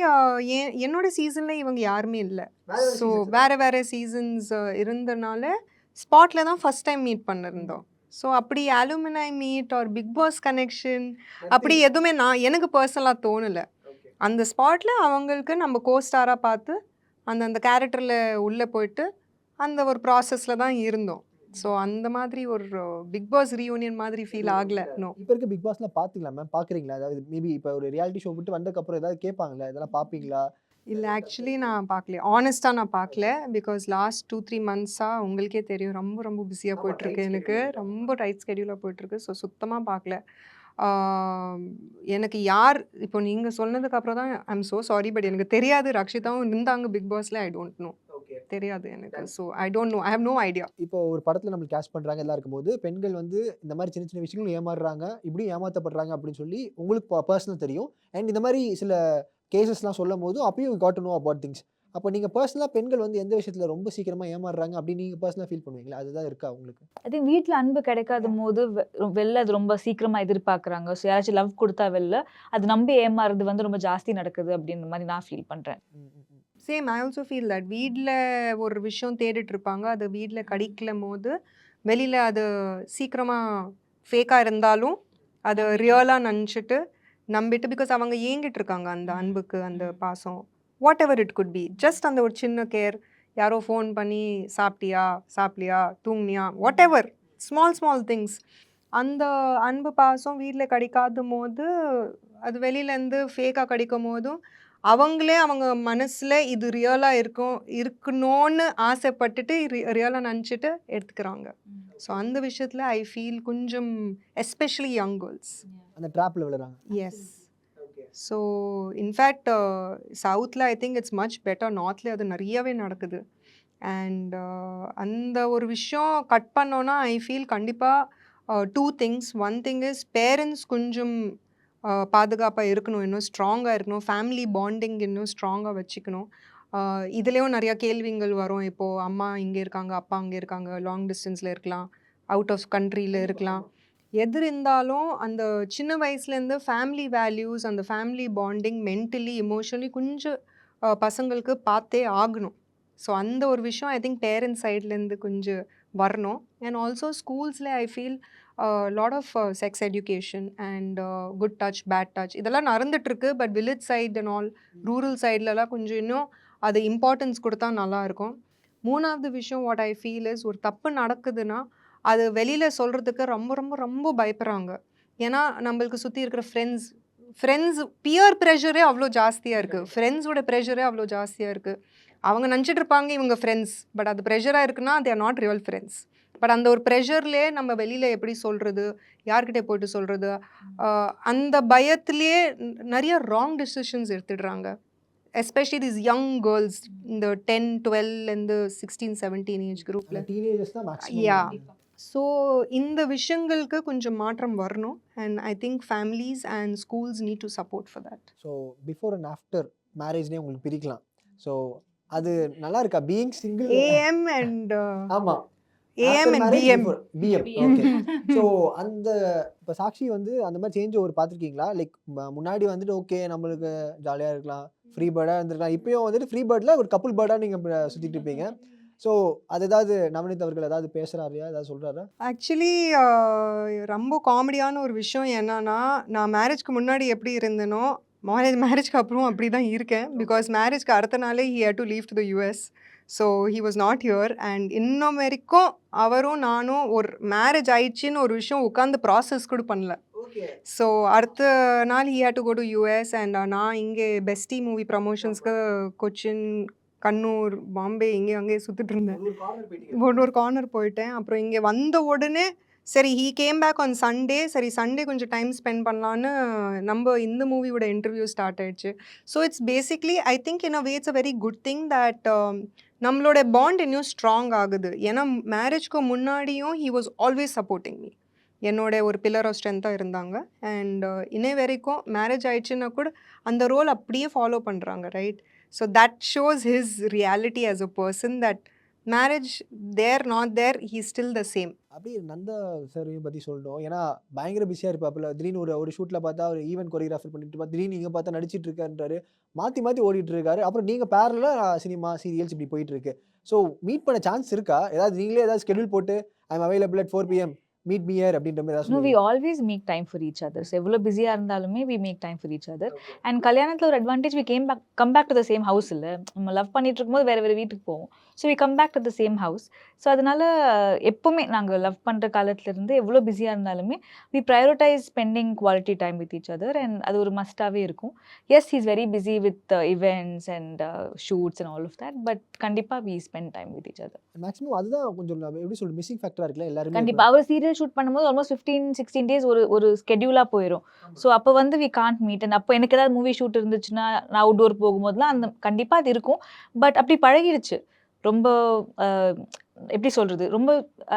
என்னோட சீசனில் இவங்க யாருமே இல்லை. ஸோ வேறு சீசன்ஸ் இருந்தனால ஸ்பாட்டில் தான் ஃபர்ஸ்ட் டைம் மீட் பண்ணிருந்தோம். ஸோ அப்படி alumni meet or big boss connection அப்படி எதுவுமே எனக்கு பர்சனலாக தோணலை. அந்த ஸ்பாட்டில் அவங்களுக்கு நம்ம கோஸ்டாராக பார்த்து அந்த கேரக்டரில் உள்ளே போயிட்டு அந்த ஒரு ப்ராசஸில் தான் இருந்தோம். ஸோ அந்த மாதிரி ஒரு பிக் பாஸ் ரீயூனியன் மாதிரி ஃபீல் ஆகலை. நோ. இப்போ இருக்க பிக் பாஸ்லாம் பார்த்துங்களா மேம்? பார்க்குறீங்களா? அதாவது மேபி இப்போ ஒரு ரியாலிட்டி ஷோ விட்டு வந்ததுக்கப்புறம் ஏதாவது கேட்பாங்களா, இதெல்லாம் பார்ப்பீங்களா? இல்லை ஆக்சுவலி நான் பார்க்கல, ஆனஸ்ட்டாக நான் பார்க்கல. பிகாஸ் லாஸ்ட் 2-3 மந்த்ஸாக உங்களுக்கே தெரியும் ரொம்ப பிஸியாக போயிட்டுருக்கு. எனக்கு ரொம்ப டைட் ஸ்கெடியூலாக போயிட்டுருக்கு. ஸோ சுத்தமாக பார்க்கல. எனக்கு யார் இப்போ நீங்கள் சொன்னதுக்கப்புறம் தான் I am so sorry, but எனக்கு தெரியாது ரக்ஷிதாவும் இருந்தாங்க பிக் பாஸில். ஐ டோன்ட் நோ, தெரியாது எனக்கு. So I don't know, I have no idea. இப்போ ஒரு படத்தில் நம்மளுக்கு கேஸ்ட் பண்ணுறாங்க எல்லாம் இருக்கும்போது பெண்கள் வந்து இந்த மாதிரி சின்ன விஷயங்களும் ஏமாறுறாங்க, இப்படியும் ஏமாற்றப்படுறாங்க அப்படின்னு சொல்லி உங்களுக்கு பர்சனல் தெரியும். அண்ட் இந்த மாதிரி சில கேசஸ்லாம் சொல்லும் போது அப்பயும் you got to know about things. அப்போ நீங்கள் பர்சனலாக பெண்கள் வந்து எந்த விஷயத்தில் ரொம்ப சீக்கிரமாக ஏமாறுறாங்க அப்படின்னு நீங்கள் பர்சனலாக ஃபீல் பண்ணுவீங்களா? அதுதான் இருக்கா உங்களுக்கு? ஐ திங்க் வீட்டில் அன்பு கிடைக்காத போது வெளில அது ரொம்ப சீக்கிரமாக எதிர்பார்க்குறாங்க. ஸோ யாராச்சும் லவ் கொடுத்தா வெளில அது நம்பி ஏமாறுறது வந்து ரொம்ப ஜாஸ்தி நடக்குது அப்படின்ற மாதிரி நான் ஃபீல் பண்ணுறேன். Same I also feel that வீட்டில் ஒரு விஷயம் தேடிட்டு இருப்பாங்க, அது வீட்டில் கிடைக்கலும் போது வெளியில் அது சீக்கிரமாக ஃபேக்காக இருந்தாலும் அது ரியலாக நினச்சிட்டு நம்பிட்டு, பிகாஸ் அவங்க ஏங்கிட்டு இருக்காங்க அந்த அன்புக்கு, அந்த பாசம், what ever it could be. Just அந்த ஒரு சின்ன கேர், யாரோ ஃபோன் பண்ணி சாப்பிட்டியா சாப்பிட்லையா தூங்குனியா, வாட் எவர் ஸ்மால் திங்ஸ், அந்த அன்பு பாசம் வீட்டில் கிடைக்காத போது அது வெளியிலேருந்து ஃபேக்காக கிடைக்கும் போதும் அவங்களே அவங்க மனசில் இது ரியலாக இருக்கணும்னு ஆசைப்பட்டுட்டு ரியலாக நினச்சிட்டு எடுத்துக்கிறாங்க. ஸோ அந்த விஷயத்தில் ஐ ஃபீல் கொஞ்சம் எஸ்பெஷலி யங் கேர்ள்ஸ் அந்த ட்ராப்பில் விழுறாங்க. எஸ். ஸோ இன்ஃபேக்ட் சவுத்தில் I think it's much better, நார்த்லேயே அது நிறையவே நடக்குது. அண்ட் அந்த ஒரு விஷயம் கட் பண்ணோன்னா ஐ ஃபீல் கண்டிப்பாக 2 things. One thing his parents கொஞ்சம் பாதுகாப்பாக இருக்கணும், இன்னும் ஸ்ட்ராங்காக இருக்கணும், ஃபேமிலி பாண்டிங் இன்னும் ஸ்ட்ராங்காக வச்சுக்கணும். இதுலேயும் நிறையா கேள்விகள் வரும், இப்போது அம்மா இங்கே இருக்காங்க, அப்பா அங்கே இருக்காங்க, லாங் டிஸ்டன்ஸில் இருக்கலாம், அவுட் ஆஃப் கண்ட்ரியில் இருக்கலாம். எது இருந்தாலும் அந்த சின்ன வயசுலேருந்து ஃபேமிலி வேல்யூஸ், அந்த ஃபேமிலி பாண்டிங் மென்டலி எமோஷனலி கொஞ்சம் பசங்களுக்கு பார்த்தே ஆகணும். ஸோ அந்த ஒரு விஷயம் ஐ திங்க் பேரண்ட்ஸ் சைட்லேருந்து கொஞ்சம் வரணும். அண்ட் ஆல்சோ ஸ்கூல்ஸில் I feel lot of sex education and good touch bad touch இதெல்லாம் நடந்துகிட்ருக்கு. But village side and all rural சைட்லலாம் கொஞ்சம் இன்னும் அது இம்பார்ட்டன்ஸ் கொடுத்தா நல்லாயிருக்கும். 3வது விஷயம் வாட் ஐ ஃபீல் இஸ், ஒரு தப்பு நடக்குதுன்னா அது வெளியில் சொல்கிறதுக்கு ரொம்ப ரொம்ப ரொம்ப பயப்படுறாங்க. ஏன்னா நம்மளுக்கு சுற்றி இருக்கிற ஃப்ரெண்ட்ஸ் பியர் ப்ரெஷரே அவ்வளோ ஜாஸ்தியாக இருக்குது, ஃப்ரெண்ட்ஸோட ப்ரெஷரே அவ்வளோ ஜாஸ்தியாக இருக்குது. அவங்க நினச்சிட்டு இருப்பாங்க இவங்க ஃப்ரெண்ட்ஸ், பட் அது ப்ரெஷராக இருக்குன்னா they are not real friends. But அந்த ஒரு ப்ரெஷர்லேயே நம்ம வெளியில் எப்படி சொல்கிறது, யார்கிட்ட போய்ட்டு சொல்கிறது, அந்த பயத்துலேயே நிறைய ராங் டெசிஷன்ஸ் எடுத்துடுறாங்க. எஸ்பெஷலி திஸ் யங் கேர்ள்ஸ், இந்த 10, 12லேருந்து 16, 17 ஏஜ் குரூப்பில். டீனேஜர்ஸ் தான் மேக்ஸிமம். யா. ஸோ இந்த விஷயங்களுக்கு கொஞ்சம் மாற்றம் வரணும். And I think families and schools need to support for that. So before and after மேரேஜ்லேயே உங்களுக்கு பிரிக்கலாம். ஸோ அது நல்லா இருக்கா பீயிங் சிங்கிள்? ஏஎம் அண்ட் ஆமாம், AM and BM. Okay. So அந்த இப்போ சாக்ஷி வந்து அந்த மாதிரி சேஞ்ச் ஒரு பார்த்துருக்கீங்களா? லைக் முன்னாடி வந்துட்டு ஓகே நம்மளுக்கு ஜாலியாக இருக்கலாம், ஃப்ரீ பேர்டாக இருந்திருக்கலாம், இப்போயும் வந்துட்டு ஃப்ரீ பேர்டில் ஒரு கப்புள் பேர்டாக நீங்கள் சுற்றிட்டு இருப்பீங்க. ஸோ அது ஏதாவது நவநீத் அவர்கள் ஏதாவது பேசுகிறாரியா, ஏதாவது சொல்கிறாரா? ஆக்சுவலி ரொம்ப காமெடியான ஒரு விஷயம் என்னன்னா, நான் மேரேஜ்க்கு முன்னாடி எப்படி இருந்தேனோ மேரேஜ்க்கு அப்புறம் அப்படி தான் இருக்கேன். பிகாஸ் மேரேஜ்க்கு அடுத்த நாளே he had to leave to the US. So he was not here. And இன்னும் வரைக்கும் அவரும் நானும் ஒரு மேரேஜ் ஆயிடுச்சின்னு ஒரு விஷயம் உட்காந்து ப்ராசஸ் கூட பண்ணல. ஸோ அடுத்த நாள் he had to go to US. And நான் இங்கே பெஸ்டி மூவி ப்ரமோஷன்ஸ்க்கு கொச்சின், கண்ணூர், பாம்பே இங்கே அங்கேயே சுற்றிட்டு இருந்தேன். ஒரு கார்னர் போயிட்டேன். அப்புறம் இங்கே வந்த உடனே சரி he came back on Sunday. சரி சண்டே கொஞ்சம் டைம் ஸ்பெண்ட் பண்ணலான்னு நம்ம இந்த மூவியோட இன்டர்வியூ ஸ்டார்ட் ஆயிடுச்சு. So it's basically I think in a way it's a very good thing that நம்மளோட பாண்ட் இன்னும் ஸ்ட்ராங் ஆகுது. ஏன்னா மேரேஜ்க்கு முன்னாடியும் he was always supporting me, என்னோட ஒரு பில்லர் ஆஃப் ஸ்ட்ரென்த்தாக இருந்தாங்க. அண்ட் இன்னை வரைக்கும் மேரேஜ் ஆயிடுச்சுன்னா கூட அந்த ரோல் அப்படியே ஃபாலோ பண்ணுறாங்க, right? So that shows his reality as a person, that marriage there not there he still the same. அப்படி நந்தா சாரையும் பற்றி சொல்லணும். ஏன்னா பயங்கர பிஸியாக இருப்பாப்புல. திடீர்னு ஒரு ஷூட்டில் பார்த்தா அவர் ஈவென்ட் கொரியோகிராஃபர் பண்ணிட்டு இருப்பா, திடீர்னு நீங்கள் பார்த்தா நடிச்சிட்டு இருக்காருன்றாரு, மாற்றி ஓடிட்டு இருக்காரு. அப்புறம் நீங்கள் பேரலாக சினிமா சீரியல்ஸ் இப்படி போயிட்டு இருக்கு. ஸோ மீட் பண்ண சான்ஸ் இருக்கா? ஏதாவது நீங்களே ஏதாவது ஸ்கெடியூல் போட்டு I am available at 4 PM meet me here அப்படின்ற மாதிரி ஏதாவது? No, we always make time for each other. So எவ்வளோ பிஸியாக இருந்தாலுமே we make time for each other. And கல்யாணத்தில் ஒரு advantage, we come back to the same house. இல்லை நம்ம லவ் பண்ணிட்டு இருக்கும்போது வேறு வீட்டுக்கு போவோம். So we come back to the same house. So அதனால எப்போவுமே நாங்கள் லவ் பண்ணுற காலத்துலேருந்து எவ்வளோ பிஸியாக இருந்தாலுமே we prioritize spending quality time with each other. And அது ஒரு மஸ்டாகவே இருக்கும். Yes, he is very busy with events and shoots and all of that, but கண்டிப்பாக we spend time with each other. Maximum அதுதான் கொஞ்சம் எப்படி சொல்றது மிஸ்ஸிங் ஃபேக்டராக இருக்குல்ல எல்லாருமே. கண்டிப்பாக அவர் சீரியல் ஷூட் பண்ணும்போது ஆல்மோஸ்ட் 15-16 days ஒரு ஸ்கெடியூலாக போயிடும். ஸோ அப்போ வந்து வி காண்ட் மீட். அண்ட் அப்போ எனக்கு ஏதாவது மூவி ஷூட் இருந்துச்சுன்னா நான் அவுட்டோர் போகும்போதுலாம் அந்த கண்டிப்பாக அது இருக்கும். பட் அப்படி பழகிடுச்சு. ரொம்ப எப்படி சொல்கிறது, ரொம்ப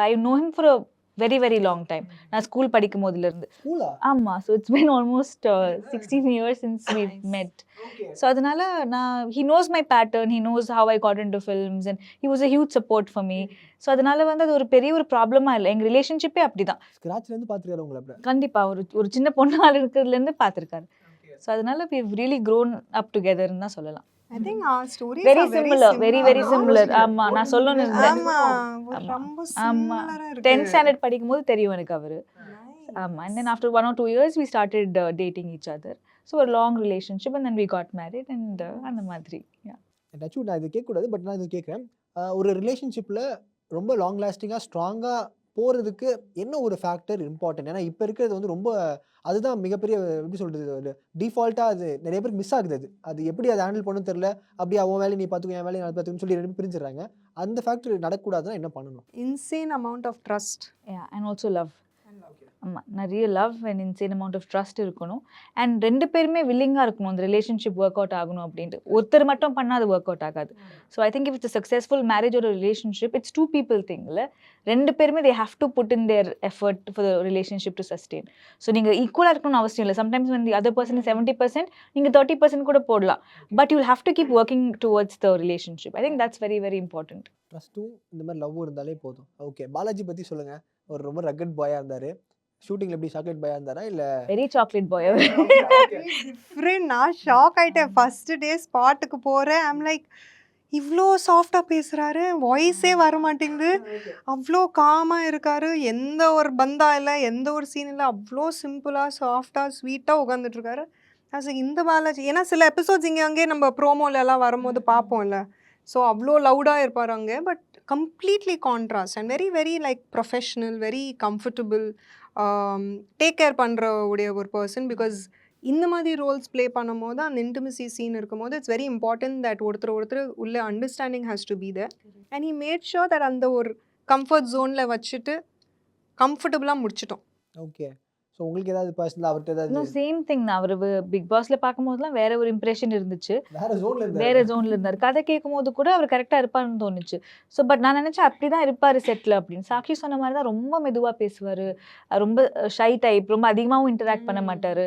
I know him for a very very long time. நான் ஸ்கூல் படிக்கும் போதுலேருந்து. ஸ்கூலா? ஆமாம். So it's been almost 16 years since we met. So அதனால he knows my pattern, he knows how I got into films and he was a huge support for me. So அதனால வந்து அது ஒரு பெரிய ஒரு ப்ராப்ளமாக இல்லை. எங்கள் ரிலேஷன்ஷிப்பே அப்படி தான். ஸ்க்ராட்ச்லேருந்து பார்த்துருக்காரு உங்களை அப்படி? கண்டிப்பாக ஒரு சின்ன பொண்ணாக இருக்கிறதுலேருந்து பார்த்துருக்காரு. ஸோ அதனால we've really grown up together ன்னு தான் சொல்லலாம். I think our stories very are very similar, very very similar. Similar. ஆமா, நான் சொல்லணும்னு இருந்தேன். ஆமா, ரொம்ப ஆமா, similar-ஆ இருக்கு. 10th standard படிக்கும்போது தெரியும் எனக்கு அவரு. ஆமா, and then after 1 or 2 years we started dating each other. So a long relationship and then we got married and அந்த மாதிரி. Yeah. ஆக்சுவலி நான் இது கேட்கக்கூடாது, பட் நான் இது கேட்குறேன். ஒரு ரிலேஷன்ஷிப்பில் ரொம்ப லாங் லாஸ்டிங்காக ஸ்ட்ராங்காக போகிறதுக்கு என்ன ஒரு ஃபேக்டர் இம்பார்ட்டன்ட்? ஏன்னா இப்போ இருக்கிறது வந்து ரொம்ப அதுதான் மிகப்பெரிய எப்படி சொல்கிறது, ஒரு டிஃபால்ட்டாக அது நிறைய பேருக்கு மிஸ் ஆகுது. அது எப்படி அதை ஹேண்டில் பண்ணணும் தெரில. அப்படி அவன் வேலையை நீ பார்த்துக்கோ, என் வேலையை நான் பார்த்துக்கணும்னு சொல்லி 2 பேரும் பிரிஞ்சிடறாங்க. அந்த ஃபேக்டர் நடக்கக்கூடாதுன்னா என்ன பண்ணணும்? Insane amount of trust. Yeah, and also love. ஆமாம், நிறைய love and insane amount of trust இருக்கணும். அண்ட் 2 பேருமே வில்லிங்காக இருக்கணும் அந்த ரிலேஷன்ஷிப் ஒர்க் அவுட் ஆகணும் அப்படின்ட்டு. ஒருத்தர் மட்டும் பண்ணால் அது ஒர்க் அவுட் ஆகாது. So I think if it's successful marriage ஒரு ரிலேஷன்ஷிப், இட்ஸ் 2 people thing இல்லை. 2 பேருமே they have to put in their effort for the relationship to sustain. So நீங்கள் ஈக்குவலாக இருக்கணும்னு அவசியம் இல்லை. சம்டைம்ஸ் வந்து அதர் பர்சன் 70%, நீங்கள் 30% கூட போடலாம். But you will have to keep working towards the relationship. I think that's very very important. ட்ரஸ்ட்டும் இந்த மாதிரி லவ்வும் இருந்தாலே போதும். ஓகே, பாலாஜி பற்றி சொல்லுங்கள். ஒரு ரொம்ப ரக்கட் பாயாக இருந்தார். ஷூட்டிங்கில் எப்படி சாக்லேட் பாயாக இருந்தாரா இல்லை? வெரி சாக்லேட் பாய் அவர். Different. நான் ஷாக் ஆயிட்டேன். ஃபர்ஸ்ட் டே ஸ்பாட்டுக்கு போகிறேன். ஐம் லைக், இவ்வளோ சாஃப்டாக பேசுகிறாரு, வாய்ஸே வர மாட்டேங்குது, அவ்வளோ காமாக இருக்காரு, எந்த ஒரு பந்தா இல்லை, எந்த ஒரு சீன் இல்லை, அவ்வளோ சிம்பிளாக சாஃப்டாக ஸ்வீட்டாக உட்காந்துட்ருக்காரு. இந்த பாலாஜி, ஏன்னா சில எபிசோட்ஸ் இங்கே அங்கே நம்ம ப்ரோமோலெல்லாம் வரும்போது பார்ப்போம்ல, ஸோ அவ்வளோ லவுடாக இருப்பார் அங்கே. But completely contrast and very very like professional, very comfortable, take care பண்ணுற உடைய ஒரு பர்சன். பிகாஸ் இந்த மாதிரி ரோல்ஸ் ப்ளே பண்ணும் போது அந்த இன்டிமசி சீன் இருக்கும் போது இட்ஸ் வெரி இம்பார்ட்டன்ட் தட் ஒருத்தர் உள்ள understanding has to be there. And he made sure that அந்த ஒரு கம்ஃபர்ட் ஜோனில் வச்சுட்டு கம்ஃபர்டபுளாக முடிச்சிட்டோம். ஓகே. ஸோ உங்களுக்கு ஏதாவது பர்சனலாக அவர்கிட்ட ஏதாவது? சேம் திங் தான். அவர் பிக் பாஸ்ல பார்க்கும்போதுலாம் வேற ஒரு இம்ப்ரெஷன் இருந்துச்சு, வேற ஜோன்ல இருந்தார். கதை கேட்கும் போது கூட அவர் கரெக்டாக இருப்பாருன்னு தோணுச்சு. ஸோ பட் நான் நினச்சேன் அப்படி தான் இருப்பார் செட்டில் அப்படின்னு. சாக்ஷி சொன்ன மாதிரி தான் ரொம்ப மெதுவாக பேசுவார், ரொம்ப ஷை டைப், ரொம்ப அதிகமாகவும் இன்டராக்ட் பண்ண மாட்டார்.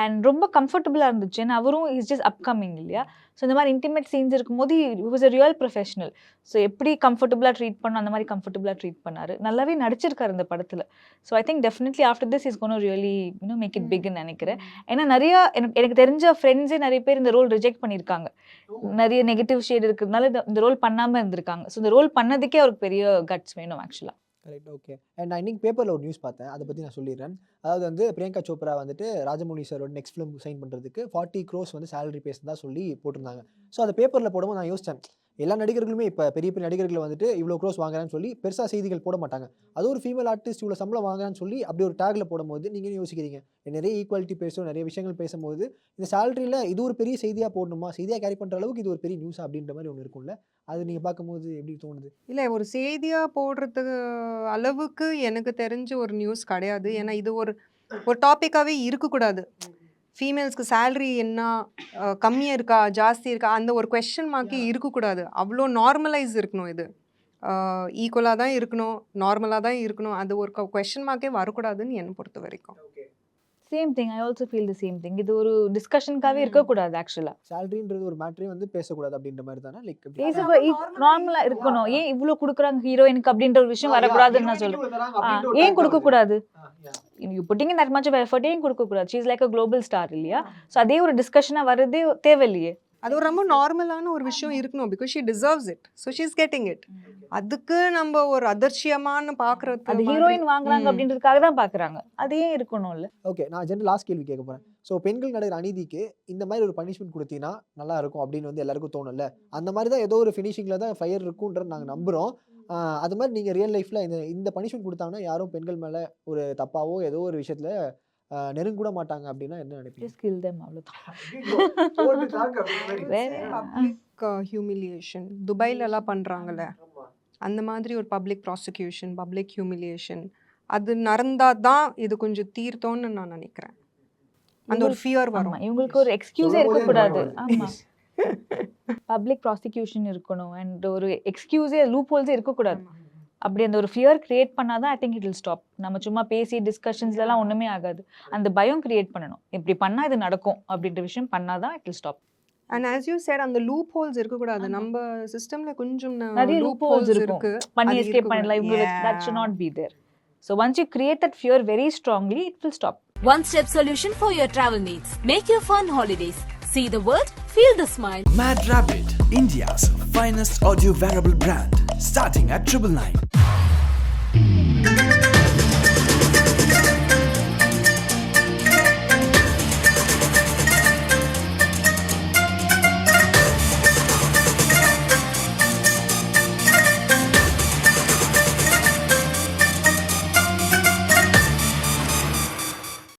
அண்ட் ரொம்ப கம்ஃபர்டபுளாக இருந்துச்சு. ஏன்னா அவரும் இஸ் ஜஸ்ட் அப்கமிங் இல்லையா. ஸோ இந்த மாதிரி இன்டிமேட் சீன்ஸ் இருக்கும்போது he was a real professional. So எப்படி கம்ஃபர்டபுளாக ட்ரீட் பண்ணணும் அந்த மாதிரி கம்ஃபர்டபுளாக ட்ரீட் பண்ணார். நல்லாவே நடிச்சிருக்காரு இந்த படத்தில். So I think definitely after this is gone really make it பிக்னு நினைக்கிறேன். ஏன்னா நிறையா எனக்கு தெரிஞ்ச ஃப்ரெண்ட்ஸே நிறைய பேர் இந்த ரோல் ரிஜெக்ட் பண்ணியிருக்காங்க. நிறைய நெகட்டிவ் ஷேட் இருக்கிறதுனால இந்த ரோல் பண்ணாமல் இருந்திருக்காங்க. ஸோ இந்த ரோல் பண்ணதுக்கே அவருக்கு பெரிய கட்ஸ் வேணும் ஆக்சுவலாக. கரெக்ட். ஓகே. அண்ட் நான் இன்னைக்கு பேப்பரில் ஒரு நியூஸ் பார்த்தேன், அதை பற்றி நான் சொல்லிடுறேன். அதாவது வந்து பிரியங்கா சோப்ரா வந்துட்டு ராஜமௌலி சாரோட நெக்ஸ்ட் ஃபிலிம் சைன் பண்ணுறதுக்கு 40 crores வந்து சேலரி பேசுனதா சொல்லி போட்டிருந்தாங்க. ஸோ அதை பேப்பரில் போடும்போது நான் யோசித்தேன், எல்லா நடிகர்களுமே இப்போ பெரிய பெரிய நடிகர்கள் வந்துட்டு இவ்வளோ க்ரோஸ் வாங்குறான்னு சொல்லி பெருசாக செய்திகள் போட மாட்டாங்க. அது ஒரு ஃபீமேல் ஆர்டிஸ்ட் இவ்வளோ சம்பளம் வாங்குறான்னு சொல்லி அப்படி ஒரு டேக்ல போடும்போது நீங்கள் யோசிக்கிறீங்க, நிறைய ஈக்குவாலிட்டி பேசும், நிறைய விஷயங்கள் பேசும்போது இந்த சேலரியில் இது ஒரு பெரிய செய்தியாக போடணுமா, செய்தியாக கேரி பண்ணுற அளவுக்கு இது ஒரு பெரிய நியூஸா அப்படின்ற மாதிரி ஒன்று இருக்கும்ல. அது நீங்கள் பார்க்கும்போது எப்படி தோணுது? இல்லை, ஒரு செய்தியாக போடுறதுக்கு அளவுக்கு எனக்கு தெரிஞ்ச ஒரு நியூஸ் கிடையாது. ஏன்னா இது ஒரு டாப்பிக்காகவே இருக்கக்கூடாது. ஃபீமேல்ஸ்க்கு சேலரி என்ன கம்மியாக இருக்கா ஜாஸ்தி இருக்கா அந்த ஒரு கொஸ்டின் மார்க்கே இருக்கக்கூடாது. அவ்வளோ நார்மலைஸ் இருக்கணும். இது ஈக்குவலாக தான் இருக்கணும், நார்மலாக தான் இருக்கணும். அது ஒரு கொஸ்டின் மார்க்கே வரக்கூடாதுன்னு என்னை பொறுத்த வரைக்கும். Same thing, I also feel the same thing. இது ஒரு டிஸ்கஷனுக்காகவே இருக்கக்கூடாது ஆக்சுவலாக. சேலரின்றது ஒரு மேட்டரே வந்து பேசக்கூடாது அப்படின்ற மாதிரி தானே, லைக் நார்மலாக இருக்கணும். ஏன் இவ்வளோ கொடுக்குறாங்க ஹீரோயினுக்கு அப்படின்ற ஒரு விஷயம் வரக்கூடாதுன்னு நான் சொல்கிறேன். ஏன் கொடுக்கக்கூடாது? You putting in that much of effort, ஏன் கொடுக்கக்கூடாது? She is like a global star இல்லையா. ஸோ அதே ஒரு டிஸ்கஷனாக வர்றதே தேவையில்லையே. அது ஒரு ரொம்ப நார்மலான ஒரு விஷயம் இருக்கணும். Because she deserves it, so she is getting it. அதுக்கு நம்ம ஒரு அதிர்ச்சியமான பார்க்குறது, அது ஹீரோயின் வாங்குறாங்க அப்படின்றதுக்காக தான் பார்க்குறாங்க, அதே இருக்கணும்ல. ஓகே, நான் ஜென்ரல் லாஸ்ட் கேள்வி கேட்க போகிறேன். ஸோ பெண்கள் நடக்கிற அநீதிக்கு இந்த மாதிரி ஒரு பனிஷ்மெண்ட் கொடுத்தீங்கன்னா நல்லா இருக்கும் அப்படின்னு வந்து எல்லாருக்கும் தோணும்ல. அந்த மாதிரி தான் ஏதோ ஒரு ஃபினிஷிங்கில் தான் ஃபயர் இருக்குன்றது நாங்கள் நம்புகிறோம். அது மாதிரி நீங்கள் ரியல் லைஃப்பில் இந்த பனிஷ்மெண்ட் கொடுத்தாங்கன்னா யாரும் பெண்கள் மேலே ஒரு தப்பாவோ ஏதோ ஒரு விஷயத்தில் நெருங்கூட மாட்டாங்க அப்படின்னா என்ன நினைப்பீங்க? Just kill them, அவ்வளவுதான். ஹியூமிலியேஷன் துபாயிலலாம் பண்ணுறாங்கல்ல, அந்த மாதிரி ஒரு பப்ளிக் ப்ராசிக்யூஷன், பப்ளிக் ஹியூமிலியேஷன் அது நடந்தால் தான் இது கொஞ்சம் தீர்த்தோன்னு நான் நினைக்கிறேன். அந்த ஒரு ஃபியர் வரும். இவங்களுக்கு ஒரு எக்ஸ்கியூஸே இருக்கக்கூடாது. ஆமாம், பப்ளிக் ப்ராசிக்யூஷன் இருக்கணும் அண்ட் ஒரு எக்ஸ்கியூஸே லூப் ஹோல்ஸே இருக்கக்கூடாது. அப்படி அந்த ஒரு ஃபியர் கிரியேட் பண்ணாதான் I think it will stop. நம்ம சும்மா பேசி டிஸ்கஷன்ஸ்லாம் ஒன்றுமே ஆகாது. அந்த பயம் கிரியேட் பண்ணணும். இப்படி பண்ணால் இது நடக்கும் அப்படின்ற விஷயம் பண்ணாதான் it will stop. And as you said அந்த லூப் ஹோல்ஸ் இருக்கக்கூடாது. நம்ம சிஸ்டம்ல கொஞ்சம் நிறைய லூப் ஹோல்ஸ் இருக்கு. பண்ணி அது எஸ்கேப் பண்ணலாம். இவங்க that should not be there. So once you create that fear very strongly, it will stop. One-step solution for your travel needs. Make your fun holidays. See the world, feel the smile. Mad Rabbit, India's finest audio wearable brand, starting at 999.